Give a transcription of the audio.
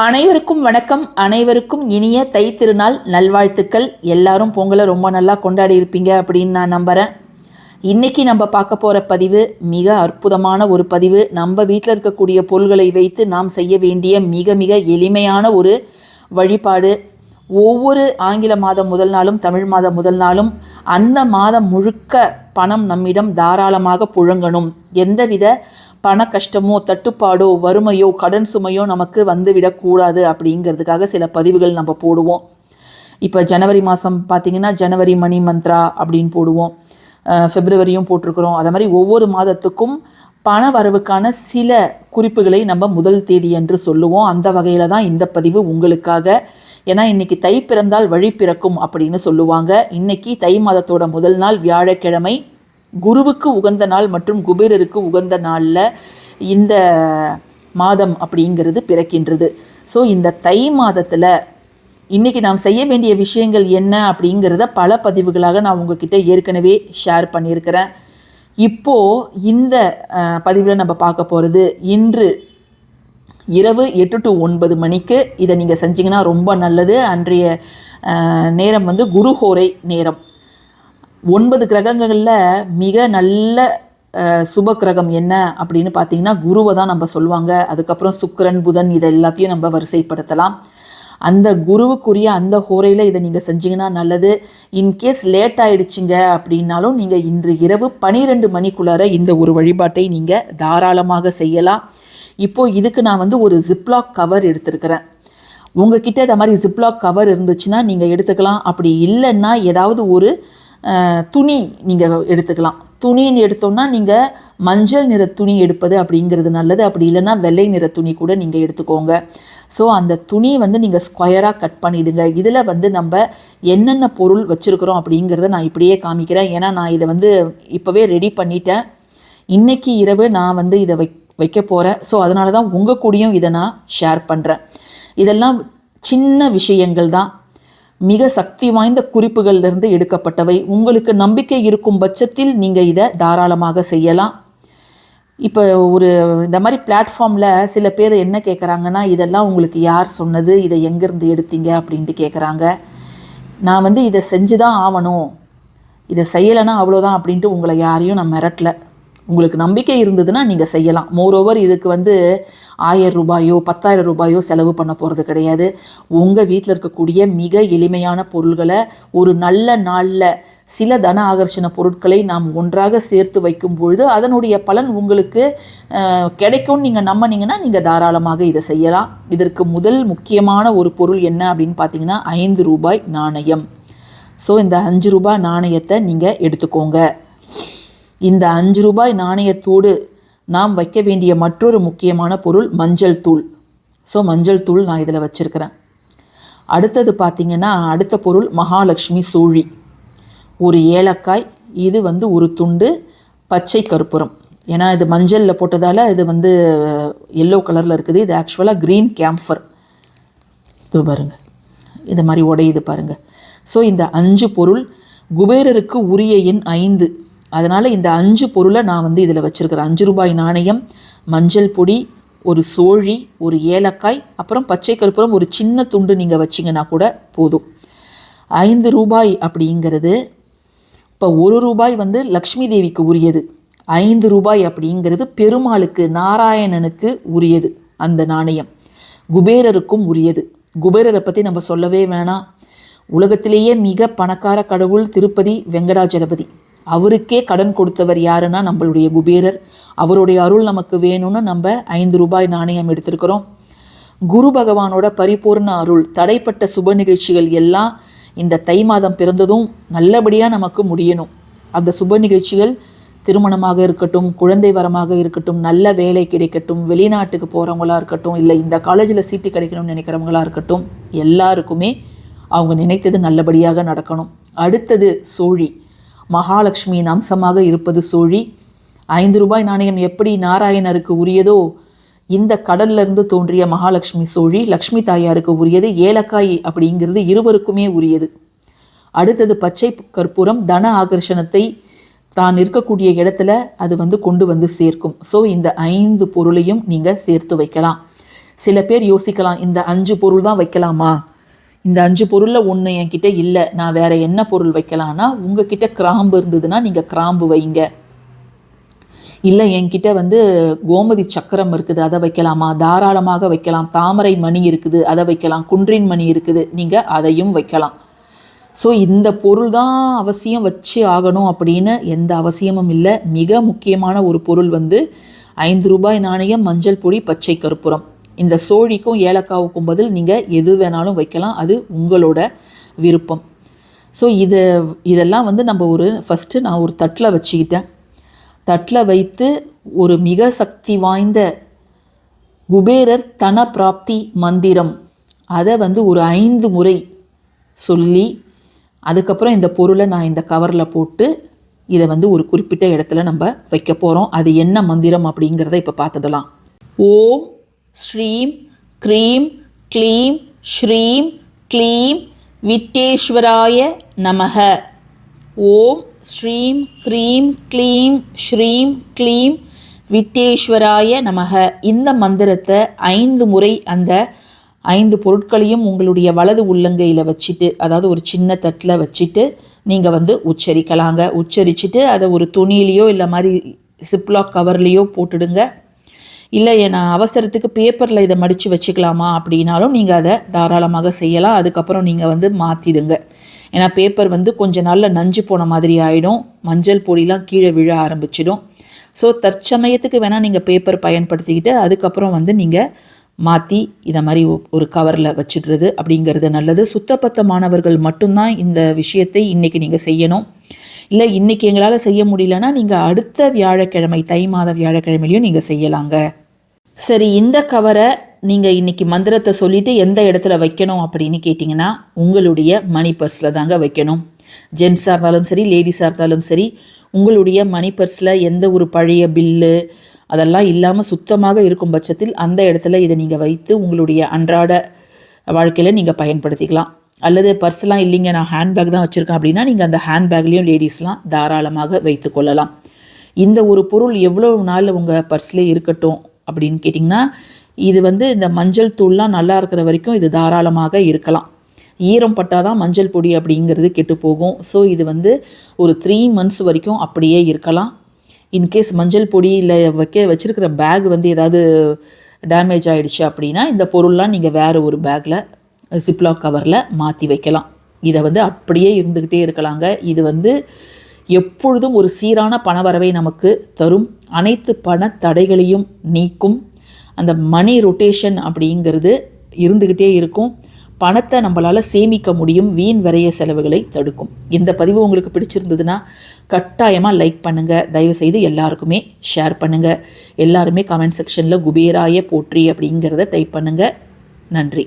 அனைவருக்கும் வணக்கம். அனைவருக்கும் இனிய தை திருநாள் நல்வாழ்த்துக்கள். எல்லாரும் பொங்கலை ரொம்ப நல்லா கொண்டாடி இருப்பீங்க அப்படின்னு நான் நம்புகிறேன். இன்றைக்கி நம்ம பார்க்க போகிற பதிவு மிக அற்புதமான ஒரு பதிவு. நம்ம வீட்டில் இருக்கக்கூடிய பொருள்களை வைத்து நாம் செய்ய வேண்டிய மிக மிக எளிமையான ஒரு வழிபாடு. ஒவ்வொரு ஆங்கில மாதம் முதல் நாளும் தமிழ் மாதம் முதல் நாளும் அந்த மாதம் முழுக்க பணம் நம்மிடம் தாராளமாக புழங்கணும். எந்தவித பண கஷ்டமோ தட்டுப்பாடோ வறுமையோ கடன் சுமையோ நமக்கு வந்துவிடக்கூடாது அப்படிங்கிறதுக்காக சில பதிவுகள் நம்ம போடுவோம். இப்போ ஜனவரி மாதம் பார்த்திங்கன்னா ஜனவரி மணி மந்த்ரா அப்படின்னு போடுவோம். பிப்ரவரியும் போட்டிருக்கிறோம். அதை மாதிரி ஒவ்வொரு மாதத்துக்கும் பண வரவுக்கான சில குறிப்புகளை நம்ம முதல் தேதி என்று சொல்லுவோம். அந்த வகையில் தான் இந்த பதிவு உங்களுக்காக. ஏன்னா இன்றைக்கி தை பிறந்தால் வழி பிறக்கும் அப்படின்னு சொல்லுவாங்க. இன்றைக்கி தை மாதத்தோட முதல் நாள் வியாழக்கிழமை, குருவுக்கு உகந்த நாள் மற்றும் குபேரருக்கு உகந்த நாளில் இந்த மாதம் அப்படிங்கிறது பிறக்கின்றது. ஸோ இந்த தை மாதத்தில் இன்றைக்கி நாம் செய்ய வேண்டிய விஷயங்கள் என்ன அப்படிங்கிறத பல பதிவுகளாக நான் உங்ககிட்ட ஏற்கனவே ஷேர் பண்ணியிருக்கிறேன். இப்போது இந்த பதிவில் நம்ம பார்க்க போகிறது இன்று இரவு 8 to 9 மணிக்கு இதை நீங்கள் செஞ்சிங்கன்னா ரொம்ப நல்லது. அன்றைய நேரம் குருஹோரை நேரம். 9 கிரகங்களில் மிக நல்ல சுப கிரகம் என்ன அப்படின்னு பார்த்தீங்கன்னா குருவை தான் நம்ம சொல்லுவாங்க. அதுக்கப்புறம் சுக்கிரன், புதன், இதை எல்லாத்தையும் நம்ம வரிசைப்படுத்தலாம். அந்த குருவுக்குரிய அந்த ஹோரையில் இதை நீங்கள் செஞ்சிங்கன்னா நல்லது. இன்கேஸ் லேட் ஆகிடுச்சிங்க அப்படின்னாலும் நீங்கள் இன்று இரவு 12 மணிக்குள்ளார இந்த ஒரு வழிபாட்டை நீங்கள் தாராளமாக செய்யலாம். இப்போது இதுக்கு நான் ஒரு ஜிப்லாக் கவர் எடுத்துருக்கிறேன். உங்ககிட்ட இந்த மாதிரி ஜிப்லாக் கவர் இருந்துச்சுன்னா நீங்கள் எடுத்துக்கலாம். அப்படி இல்லைன்னா ஏதாவது ஒரு துணி நீங்கள் எடுத்துக்கலாம். துணின்னு எடுத்தோன்னா நீங்கள் மஞ்சள் நிற துணி எடுப்பது அப்படிங்கிறது நல்லது. அப்படி இல்லைன்னா வெள்ளை நிற துணி கூட நீங்கள் எடுத்துக்கோங்க. ஸோ அந்த துணி நீங்கள் ஸ்கொயராக கட் பண்ணிவிடுங்க. இதில் நம்ம என்னென்ன பொருள் வச்சுருக்கிறோம் அப்படிங்கிறத நான் இப்படியே காமிக்கிறேன். ஏன்னா நான் இதை இப்போவே ரெடி பண்ணிட்டேன். இன்றைக்கி இரவு நான் இதை வைக்க போகிறேன். ஸோ அதனால தான் உங்கள் கூடயும் இதை நான் ஷேர் பண்ணுறேன். இதெல்லாம் சின்ன விஷயங்கள் தான், மிக சக்தி வாய்ந்த குறிப்புகள்லேருந்து எடுக்கப்பட்டவை. உங்களுக்கு நம்பிக்கை இருக்கும் பட்சத்தில் நீங்கள் இதை தாராளமாக செய்யலாம். இப்போ இந்த மாதிரி பிளாட்ஃபார்மில் சில பேர் என்ன கேட்குறாங்கன்னா, இதெல்லாம் உங்களுக்கு யார் சொன்னது, இதை எங்கேருந்து எடுத்தீங்க அப்படின்ட்டு கேட்குறாங்க. நான் இதை செஞ்சு தான் ஆகணும், இதை செய்யலைன்னா அவ்வளோதான் அப்படின்ட்டு உங்களை யாரையும் நான் மிரட்டலை. உங்களுக்கு நம்பிக்கை இருந்ததுன்னா நீங்கள் செய்யலாம். மோரோவர் இதுக்கு 1000 ரூபாயோ 10,000 ரூபாயோ செலவு பண்ண போகிறது கிடையாது. உங்கள் வீட்டில் இருக்கக்கூடிய மிக எளிமையான பொருள்களை ஒரு நல்ல நாளில் சில தன ஆகர்ஷண பொருட்களை நாம் ஒன்றாக சேர்த்து வைக்கும் பொழுது அதனுடைய பலன் உங்களுக்கு கிடைக்கும்னு நீங்கள் நம்பினீங்கன்னா நீங்கள் தாராளமாக இதை செய்யலாம். இதற்கு முதல் முக்கியமான ஒரு பொருள் என்ன அப்படின்னு பார்த்தீங்கன்னா 5 ரூபாய் நாணயம். ஸோ இந்த 5 ரூபாய் நாணயத்தை நீங்கள் எடுத்துக்கோங்க. இந்த 5 ரூபாய் நாணயத்தோடு நாம் வைக்க வேண்டிய மற்றொரு முக்கியமான பொருள் மஞ்சள் தூள். ஸோ மஞ்சள் தூள் நான் இதில் வச்சுருக்கிறேன். அடுத்தது பார்த்திங்கன்னா அடுத்த பொருள் மகாலட்சுமி சூழி, ஒரு ஏலக்காய், இது ஒரு துண்டு பச்சை கற்பூரம். ஏன்னா இது மஞ்சளில் போட்டதால் இது எல்லோ கலரில் இருக்குது. இது ஆக்சுவலாக க்ரீன் கேம்ஃபர். இது பாருங்கள், இது மாதிரி உடையுது பாருங்கள். ஸோ இந்த 5 பொருள் குபேரருக்கு உரிய எண் 5. அதனால் இந்த 5 பொருளை நான் இதில் வச்சுருக்கிறேன். 5 ரூபாய் நாணயம், மஞ்சள் பொடி, ஒரு சோழி, ஒரு ஏலக்காய், அப்புறம் பச்சை கற்பூரம் ஒரு சின்ன துண்டு நீங்கள் வச்சிங்கன்னா கூட போதும். 5 ரூபாய் அப்படிங்கிறது இப்போ 1 ரூபாய் லக்ஷ்மி தேவிக்கு உரியது. 5 ரூபாய் அப்படிங்கிறது பெருமாளுக்கு, நாராயணனுக்கு உரியது. அந்த நாணயம் குபேரருக்கும் உரியது. குபேரரை பற்றி நம்ம சொல்லவே வேணாம். உலகத்திலேயே மிக பணக்கார கடவுள் திருப்பதி வெங்கடாஜலபதி. அவருக்கே கடன் கொடுத்தவர் யாருன்னா நம்மளுடைய குபேரர். அவருடைய அருள் நமக்கு வேணும்னு நம்ம 5 ரூபாய் நாணயம் எடுத்திருக்கிறோம். குரு பகவானோட பரிபூர்ண அருள், தடைப்பட்ட சுப நிகழ்ச்சிகள் எல்லாம் இந்த தை மாதம் பிறந்ததும் நல்லபடியாக நமக்கு முடியணும். அந்த சுப நிகழ்ச்சிகள் திருமணமாக இருக்கட்டும், குழந்தை வரமாக இருக்கட்டும், நல்ல வேலை கிடைக்கட்டும், வெளிநாட்டுக்கு போகிறவங்களா இருக்கட்டும், இல்லை இந்த காலேஜில் சீட்டு கிடைக்கணும்னு நினைக்கிறவங்களா இருக்கட்டும், எல்லாருக்குமே அவங்க நினைத்தது நல்லபடியாக நடக்கணும். அடுத்தது சோழி, மகாலட்சுமியின் அம்சமாக இருப்பது சோழி. 5 ரூபாய் நாணயம் எப்படி நாராயணருக்கு உரியதோ, இந்த கடல்லிருந்து தோன்றிய மகாலட்சுமி சோழி லக்ஷ்மி தாயாருக்கு உரியது. ஏலக்காய் அப்படிங்கிறது இருவருக்குமே உரியது. அடுத்தது பச்சை கற்பூரம், தன ஆகர்ஷணத்தை தான் இருக்கக்கூடிய இடத்துல அது கொண்டு சேர்க்கும். ஸோ இந்த 5 பொருளையும் நீங்கள் சேர்த்து வைக்கலாம். சில பேர் யோசிக்கலாம், இந்த 5 பொருள் தான் வைக்கலாமா, இந்த 5 பொருளில் ஒன்று என்கிட்ட இல்லை, நான் வேறு என்ன பொருள் வைக்கலான்னா, உங்ககிட்ட கிராம்பு இருந்ததுன்னா நீங்கள் கிராம்பு வைங்க. இல்லை என்கிட்ட கோமதி சக்கரம் இருக்குது, அதை வைக்கலாமா, தாராளமாக வைக்கலாம். தாமரை மணி இருக்குது, அதை வைக்கலாம். குன்றின் மணி இருக்குது, நீங்கள் அதையும் வைக்கலாம். ஸோ இந்த பொருள் தான் அவசியம் வச்சு ஆகணும் அப்படின்னு எந்த அவசியமும் இல்லை. மிக முக்கியமான ஒரு பொருள் 5 ரூபாய் நாணயம், மஞ்சள் பொடி, பச்சை கற்பூரம். இந்த சோழிக்கும் ஏலக்காவுக்கும் பதில் நீங்கள் எது வேணாலும் வைக்கலாம், அது உங்களோட விருப்பம். ஸோ இதெல்லாம் நம்ம ஃபஸ்ட்டு நான் ஒரு தட்டில் வச்சுக்கிட்டேன். தட்டில் வைத்து ஒரு மிக சக்தி வாய்ந்த குபேரர் தன பிராப்தி மந்திரம் அதை ஒரு 5 முறை சொல்லி, அதுக்கப்புறம் இந்த பொருளை நான் இந்த கவரில் போட்டு இதை ஒரு குறிப்பிட்ட இடத்துல நம்ம வைக்க போகிறோம். அது என்ன மந்திரம் அப்படிங்கிறத இப்போ பார்த்துடலாம். ஓம் ஸ்ரீம் க்ரீம் க்ளீம் ஸ்ரீம் க்ளீம் விட்டேஸ்வராய நமக. ஓம் ஸ்ரீம் க்ரீம் க்ளீம் ஸ்ரீம் க்ளீம் விட்டேஸ்வராய நமக. இந்த மந்திரத்தை 5 முறை அந்த 5 பொருட்களையும் உங்களுடைய வலது உள்ளங்கையில் வச்சுட்டு, அதாவது ஒரு சின்ன தட்டில் வச்சுட்டு நீங்கள் உச்சரிக்கலாங்க. உச்சரிச்சுட்டு அதை ஒரு துணியிலையோ இல்லை மாதிரி சிப்லாக் கவர்லேயோ போட்டுடுங்க. இல்லை நான் அவசரத்துக்கு பேப்பரில் இதை மடித்து வச்சுக்கலாமா அப்படின்னாலும் நீங்கள் அதை தாராளமாக செய்யலாம். அதுக்கப்புறம் நீங்கள் மாற்றிடுங்க. ஏன்னா பேப்பர் கொஞ்ச நாளில் நஞ்சு போன மாதிரி ஆகிடும், மஞ்சள் பொடிலாம் கீழே விழ ஆரம்பிச்சிடும். ஸோ தற்சமயத்துக்கு வேணால் நீங்கள் பேப்பர் பயன்படுத்திக்கிட்டு அதுக்கப்புறம் நீங்கள் மாற்றி இதை மாதிரி ஒரு கவரில் வச்சிடுறது அப்படிங்கிறது நல்லது. சுத்தபத்தமானவர்கள் மட்டும்தான் இந்த விஷயத்தை இன்றைக்கி நீங்கள் செய்யணும். இல்லை இன்றைக்கி எங்களால் செய்ய முடியலன்னா நீங்கள் அடுத்த வியாழக்கிழமை, தை மாத வியாழக்கிழமையிலையும் நீங்கள் செய்யலாங்க. சரி, இந்த கவரை நீங்கள் இன்றைக்கி மந்திரத்தை சொல்லிவிட்டு எந்த இடத்துல வைக்கணும் அப்படின்னு கேட்டிங்கன்னா, உங்களுடைய மணி பர்ஸில் தாங்க வைக்கணும். ஜென்ஸாக இருந்தாலும் சரி, லேடிஸாக இருந்தாலும் சரி, உங்களுடைய மணி பர்ஸில் எந்த ஒரு பழைய பில்லு அதெல்லாம் இல்லாமல் சுத்தமாக இருக்கும் பட்சத்தில் அந்த இடத்துல இதை நீங்கள் வைத்து உங்களுடைய அன்றாட வாழ்க்கையில் நீங்கள் பயன்படுத்திக்கலாம். அல்லது பர்ஸ்லாம் இல்லைங்க, நான் ஹேண்ட்பேக் தான் வச்சுருக்கேன் அப்படின்னா நீங்கள் அந்த ஹேண்ட்பேக்லேயும் லேடிஸ்லாம் தாராளமாக வைத்து கொள்ளலாம். இந்த ஒரு பொருள் எவ்வளோ நாள் உங்கள் பர்ஸ்லேயே இருக்கட்டும் அப்படின்னு கேட்டிங்கன்னா, இது இந்த மஞ்சள் தூள்லாம் நல்லா இருக்கிற வரைக்கும் இது தாராளமாக இருக்கலாம். ஈரம் பட்டால் தான் மஞ்சள் பொடி அப்படிங்கிறது கெட்டு போகும். ஸோ இது ஒரு 3 months வரைக்கும் அப்படியே இருக்கலாம். இன்கேஸ் மஞ்சள் பொடியில் வச்சுருக்கிற பேக் ஏதாவது டேமேஜ் ஆகிடுச்சு அப்படின்னா இந்த பொருள்லாம் நீங்கள் வேறு ஒரு பேக்கில் சிப்லாக் கவரில் மாற்றி வைக்கலாம். இதை அப்படியே இருந்துக்கிட்டே இருக்கலாங்க. இது எப்பொழுதும் ஒரு சீரான பணவரவை நமக்கு தரும், அனைத்து பண தடைகளையும் நீக்கும். அந்த மணி ரொட்டேஷன் அப்படிங்கிறது இருந்துக்கிட்டே இருக்கும். பணத்தை நம்மளால் சேமிக்க முடியும், வீண் விரைய செலவுகளை தடுக்கும். இந்த பதிவு உங்களுக்கு பிடிச்சிருந்ததுன்னா கட்டாயமாக லைக் பண்ணுங்கள். தயவுசெய்து எல்லாருக்குமே ஷேர் பண்ணுங்கள். எல்லாருமே கமெண்ட் செக்ஷனில் குபேராய போற்றி அப்படிங்கிறத டைப் பண்ணுங்கள். நன்றி.